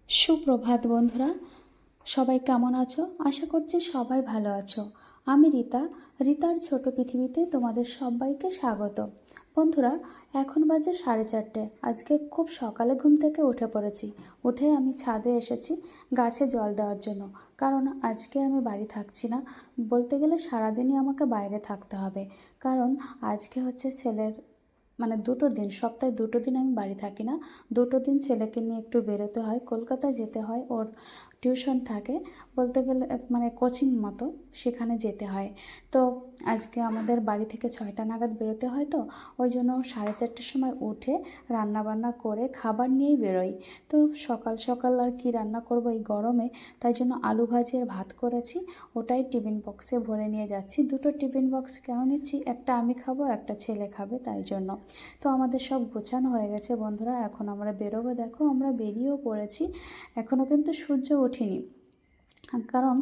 সুপ্রভাত বন্ধুরা, সবাই কেমন আছো? আশা করছি সবাই ভালো আছো। আমি রিতার ছোট পৃথিবীতে তোমাদের সবাইকে স্বাগত। বন্ধুরা, এখন বাজে 4:30। আজকে খুব সকালে ঘুম থেকে উঠে পড়েছি। উঠে আমি ছাদে এসেছি গাছে জল দেওয়ার জন্য, কারণ আজকে আমি বাড়ি থাকছি না। বলতে গেলে সারাদিনই আমাকে বাইরে থাকতে হবে, কারণ আজকে হচ্ছে ছেলের দুটো দিন, সপ্তাহে দুটো দিন আমি বাড়ি থাকি না। দুটো দিন ছেলেকে নিয়ে একটু বেরোতে হয়, কলকাতায় যেতে হয়, ওর টিউশন থাকে। বলতে গেলে কোচিং মতো, সেখানে যেতে হয়। তো আজকে আমাদের বাড়ি থেকে 6টা নাগাদ বেরোতে হয়, তো ওই জন্য 4:30টার সময় উঠে রান্না বান্না করে খাবার নিয়েই বেরোই। তো সকাল সকাল আর কি রান্না করব এই গরমে, তাই জন্য আলু ভাজি আর ভাত করেছি, ওটাই টিফিন বক্সে ভরে নিয়ে যাচ্ছি। দুটো টিফিন বক্স কেন নিচ্ছি, একটা আমি খাবো, একটা ছেলে খাবে, তাই জন্য। তো আমাদের সব গোছানো হয়ে গেছে বন্ধুরা, এখন আমরা বেরোবো। দেখো আমরা বেরিয়েও পড়েছি, এখনও কিন্তু সূর্য ওঠেনি, কারণ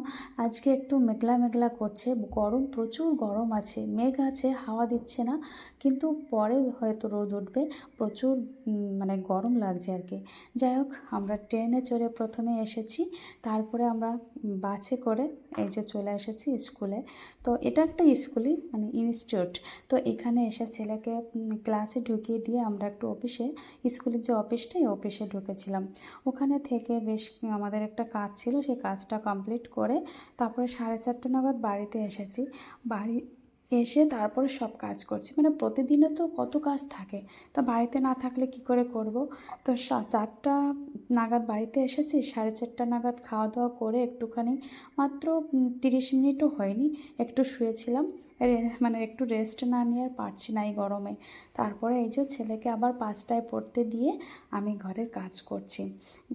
আজকে একটু মেঘলা মেঘলা করছে, গরম, প্রচুর গরম আছে, মেঘ আছে, হাওয়া দিচ্ছে না, কিন্তু পরে হয়তো রোদ উঠবে। প্রচুর গরম লাগছে আর কি। যাই হোক, আমরা ট্রেনে চড়ে প্রথমে এসেছি, তারপরে আমরা বাসে করে এই যে চলে এসেছি স্কুলে। তো এটা একটা স্কুলই, ইনস্টিটিউট। তো এখানে এসে ছেলেকে ক্লাসে ঢুকিয়ে দিয়ে আমরা একটু অফিসে, স্কুলের যে অফিসটা, এই অফিসে ঢুকেছিলাম। ওখানে থেকে বেশ আমাদের একটা কাজ ছিল, সেই কাজটা কমপ্লিট করে তারপরে 4:30 নাগাদ বাড়িতে এসেছি। বাড়ি এসে তারপরে সব কাজ করছি, প্রতিদিনে তো কত কাজ থাকে, তা বাড়িতে না থাকলে কি করে করব। তো 4টা নাগাদ বাড়িতে এসেছি, 4:30 নাগাদ খাওয়া দাওয়া করে একটুখানি, মাত্র 30 মিনিটও হয়নি, একটু শুয়েছিলাম। একটু রেস্ট না নিয়ে আর পারছি না এই গরমে। তারপরে এই যে ছেলেকে আবার 5টায় পড়তে দিয়ে আমি ঘরের কাজ করছি।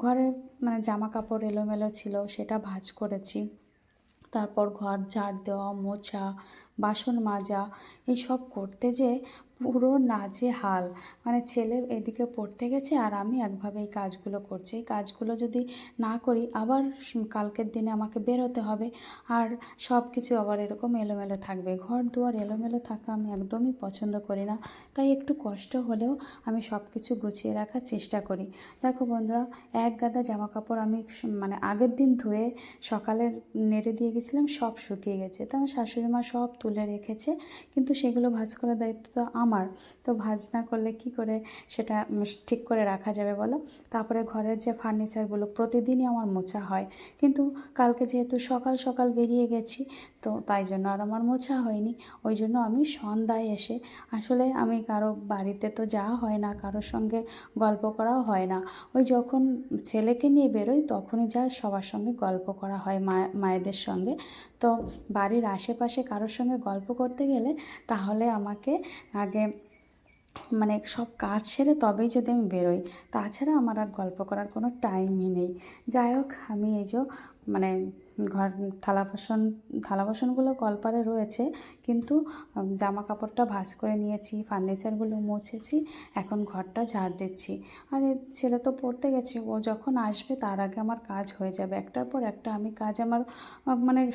ঘরে জামা কাপড় এলোমেলো ছিল, সেটা ভাঁজ করেছি। তারপর ঘর ঝাড় দেওয়া, মোছা, বাসন মাজা, এইসব করতে যে পুরো নাজেহাল। ছেলে এদিকে পড়তে গেছে আর আমি একভাবে এই কাজগুলো করছি। এই কাজগুলো যদি না করি, আবার কালকের দিনে আমাকে বেরোতে হবে, আর সব কিছু আবার এরকম এলোমেলো থাকবে। ঘর দুয়ার এলোমেলো থাকা আমি একদমই পছন্দ করি না, তাই একটু কষ্ট হলেও আমি সব কিছু গুছিয়ে রাখার চেষ্টা করি। দেখো বন্ধুরা, এক গাদা জামা কাপড় আমি আগের দিন ধুয়ে সকালে নেড়ে দিয়ে গেছিলাম, সব শুকিয়ে গেছে। তো আমার শাশুড়ি মা সব তুলে রেখেছে, কিন্তু সেগুলো ভাঁজ করার দায়িত্ব তো আমার। তো ভাঁজ না করলে কি করে সেটা ঠিক করে রাখা যাবে বলো। তারপরে ঘরের যে ফার্নিচারগুলো প্রতিদিনই আমার মোছা হয়, কিন্তু কালকে যেহেতু সকাল সকাল বেরিয়ে গেছি, তো তাই জন্য আর আমার মোছা হয়নি। ওই জন্য আমি সন্ধ্যায় এসে, আসলে আমি কারো বাড়িতে তো যাওয়া হয় না, কারোর সঙ্গে গল্প করাও হয় না। ওই যখন ছেলেকে নিয়ে বেরোই তখনই যা সবার সঙ্গে গল্প করা হয়, মায়েদের সঙ্গে। তো বাড়ির আশেপাশে কারোর সঙ্গে গল্প করতে গেলে তাহলে আমাকে আগে সব কাজ সেরে তবেই যদি আমি বেরোই, তাছাড়া আমার আর গল্প করার কোনো টাইমই নেই। যাই হোক, আমি এই যে মানে ঘর থালা বাসনগুলো কলপারে রয়েছে, কিন্তু জামা কাপড়টা ভাঁজ করে নিয়েছি, ফার্নিচারগুলো মুছেছি, এখন ঘরটা ঝাড় দিচ্ছি। আর ছেলে তো পড়তে গেছে, ও যখন আসবে তার আগে আমার কাজ হয়ে যাবে। একটার পর একটা আমি কাজ আমার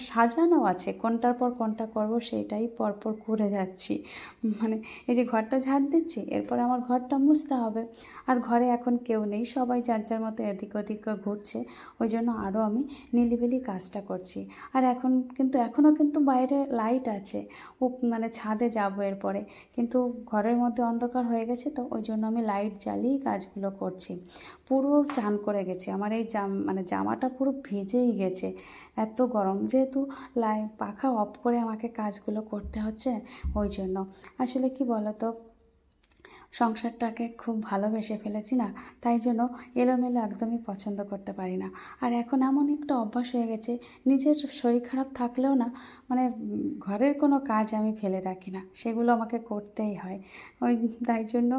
সাজানো আছে, কোনটার পর কোনটা করব সেইটাই পরপর করে যাচ্ছি। এই যে ঘরটা ঝাড় দিচ্ছি, এরপর আমার ঘরটা মুছতে হবে। আর ঘরে এখন কেউ নেই, সবাই যার যার মতো এদিক ওদিক ঘুরছে, ওই জন্য আরও আমি নিলিবিলি কাজটা করছি। আর এখনও কিন্তু বাইরে লাইট আছে, ও ছাদে যাবো এরপরে, কিন্তু ঘরের মধ্যে অন্ধকার হয়ে গেছে, তো ওই জন্য আমি লাইট জ্বালিয়েই কাজগুলো করছি। পুরো চান করে গেছে, আমার এই জামাটা পুরো ভিজেই গেছে, এত গরম। যেহেতু পাখা অফ করে আমাকে কাজগুলো করতে হচ্ছে, ওই জন্য। আসলে কি বলো তো, সংসারটাকে খুব ভালোবেসে ফেলেছি না, তাই জন্য এলোমেলো একদমই পছন্দ করতে পারি না। আর এখন এমন একটা অভ্যাস হয়ে গেছে, নিজের শরীর খারাপ থাকলেও না, ঘরের কোনো কাজ আমি ফেলে রাখি না, সেগুলো আমাকে করতেই হয়। ওই তাই জন্য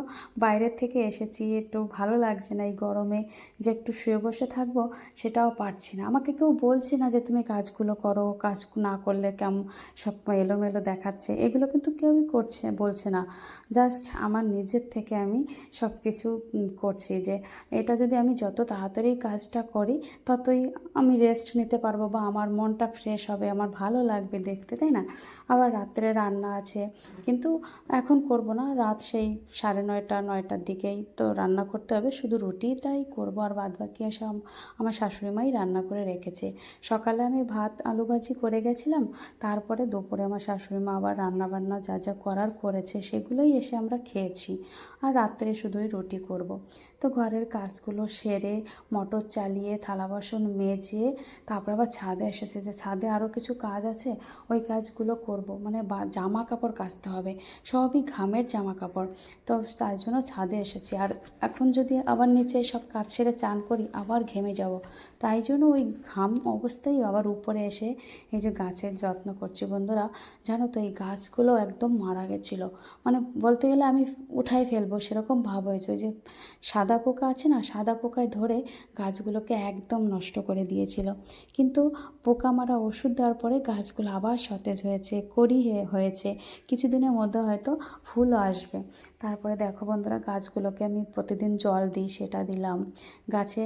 বাইরের থেকে এসেছি, একটু ভালো লাগছে না এই গরমে, যে একটু শুয়ে বসে থাকবো সেটাও পারছি না। আমাকে কেউ বলছে না যে তুমি কাজগুলো করো, কাজ না করলে কেমন সব এলোমেলো দেখাচ্ছে, এগুলো কিন্তু কেউই বলছে না। জাস্ট আমার নিজের থেকে আমি সব কিছু করছি, যে এটা যদি আমি যত তাড়াতাড়ি কাজটা করি ততই আমি রেস্ট নিতে পারবো বা আমার মনটা ফ্রেশ হবে, আমার ভালো লাগবে দেখতে, তাই না? আবার রাত্রে রান্না আছে, কিন্তু এখন করব না, রাত সেই 9:30 9টার দিকেই তো রান্না করতে হবে, শুধু রুটিটাই করব আর বাদবাকি সব আমার শাশুড়ি মাই রান্না করে রেখেছে। সকালে আমি ভাত আলু ভাজি করে গেছিলাম, তারপরে দুপুরে আমার শাশুড়ি মা আবার রান্না বান্না যা যা করার করেছে সেগুলোই এসে আমরা খেয়েছি, আর রাত্রে শুধুই রুটি করব। তো ঘরের কাজগুলো সেরে মোটর চালিয়ে থালা বাসন মেজে তারপর আবার ছাদে এসেছে, যে ছাদে আরও কিছু কাজ আছে, ওই কাজগুলো করব, মানে জামা কাপড় কাচতে হবে, সবই ঘামের জামা কাপড়, তো তার জন্য ছাদে এসেছি। আর এখন যদি আবার নিচে সব কাজ সেরে চান করি আবার ঘেমে যাব, তাই জন্য ওই ঘাম অবস্থায় আবার উপরে এসে এই যে গাছের যত্ন করছি। বন্ধুরা জানো তো, এই গাছগুলো একদম মারা গেছিলো, মানে বলতে গেলে আমি উঠাই ফেলবো সেরকম ভাব হয়েছে। ওই যে সাদা পোকা আছে না, সাদা পোকায় ধরে গাছগুলোকে একদম নষ্ট করে দিয়েছিল, কিন্তু পোকা মারা ওষুধ দেওয়ার পরে গাছগুলো আবার সতেজ হয়েছে, কড়ি হয়েছে, কিছুদিনের মধ্যে হয়তো ফুলও আসবে। তারপরে দেখো বন্ধুরা, গাছগুলোকে আমি প্রতিদিন জল দিই, সেটা দিলাম। গাছে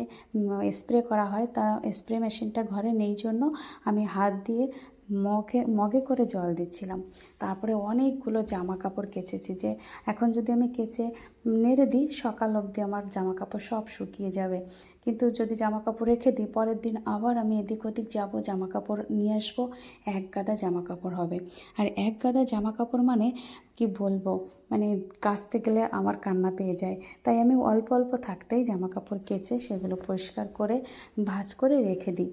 স্প্রে করা হয়, তা স্প্রে মেশিনটা ঘরে নেই জন্য আমি হাত দিয়ে মগে করে জল দিচ্ছিলাম। তারপরে অনেকগুলো জামা কাপড় কেচেছি, যে এখন যদি আমি কেচে নেড়ে দিই সকাল অবধি আমার জামা কাপড় সব শুকিয়ে যাবে, কিন্তু যদি জামা কাপড় রেখে দিই পরের দিন আবার আমি এদিক ওদিক যাবো, জামা কাপড় নিয়ে আসবো, এক গাদা জামা কাপড় হবে। আর এক গাদা জামা কাপড় মানে কি বলবো, মানে কাচতে গেলে আমার কান্না পেয়ে যায়, তাই আমি অল্প অল্প থাকতেই জামা কাপড় কেচে সেগুলো পরিষ্কার করে ভাঁজ করে রেখে দিই।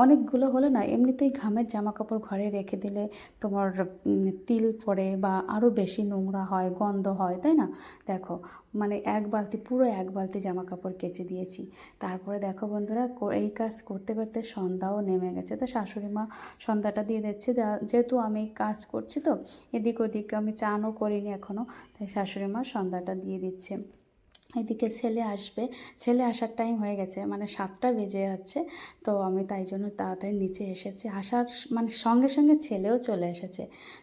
অনেকগুলো হলে না, এমনিতেই ঘামের জামা কাপড় ঘরে রেখে দিলে তোমার তিল পড়ে বা আরও বেশি নোংরা হয়, গন্ধ হয়, তাই না? দেখো, মানে পুরো এক বালতি জামা কাপড় কেচে দিয়েছি। তারপরে দেখো বন্ধুরা, এই কাজ করতে করতে সন্ধ্যাও নেমে গেছে, তো শাশুড়ি মা সন্ধ্যাটা দিয়ে দিচ্ছে, যেহেতু আমি কাজ করছি তো এদিক ওদিক, আমি চানও করিনি এখনও, তাই শাশুড়ি মা সন্ধ্যাটা দিয়ে দিচ্ছে। এদিকে ছেলে আসবে, ছেলে আসার টাইম হয়ে গেছে, মানে 7টা বেজে যাচ্ছে, তো আমি তাই জন্য তাড়াতাড়ি নিচে এসেছি, আসার মানে সঙ্গে সঙ্গে ছেলেও চলে এসেছে।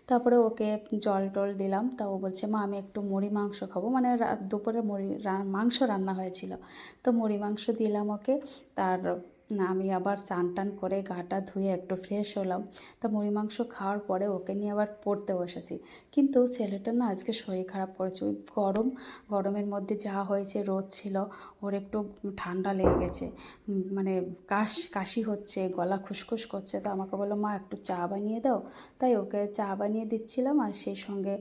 তারপরে ওকে জল টল দিলাম, তা ও বলছে মা আমি একটু মুড়ি মাংস খাবো, মানে দুপুরে মাংস রান্না হয়েছিল, তো মুড়ি মাংস দিলাম ওকে। তার আমি আবার চান টান করে গাটা ধুয়ে একটু ফ্রেশ হলাম, তা মুড়ি মাংস খাওয়ার পরে ওকে নিয়ে আবার পড়তে বসেছি। কিন্তু ছেলেটার না আজকে শরীর খারাপ করেছে, ওই গরমের মধ্যে যা হয়েছে, রোদ ছিল, ওর একটু ঠান্ডা লেগে গেছে, মানে কাশি হচ্ছে, গলা খুসখুস করছে, তো আমাকে বললো মা একটু চা বানিয়ে দাও, তাই ওকে চা বানিয়ে দিচ্ছিলাম, আর সেই সঙ্গে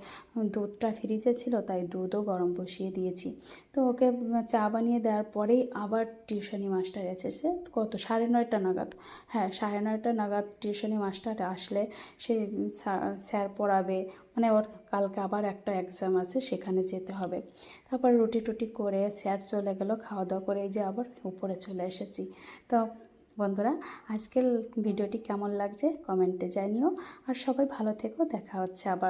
দুধটা ফ্রিজে ছিল তাই দুধও গরম বসিয়ে দিয়েছি। তো ওকে চা বানিয়ে দেওয়ার পরেই আবার টিউশনি মাস্টার এসেছে, কত 9:30 নাগাদ, হ্যাঁ 9:30 নাগাদ টিউশনি মাস্টার আসলে সে স্যার পড়াবে, মানে ওর কালকে আবার একটা এক্সাম আছে, সেখানে যেতে হবে। তারপর রুটি টুটি করে স্যার চলে গেল, খাওয়া দাওয়া করে এই যে আবার উপরে চলে এসেছি। তো বন্ধুরা, আজকের ভিডিওটি কেমন লাগছে কমেন্টে জানিও, আর সবাই ভালো থেকো, দেখা হচ্ছে আবার।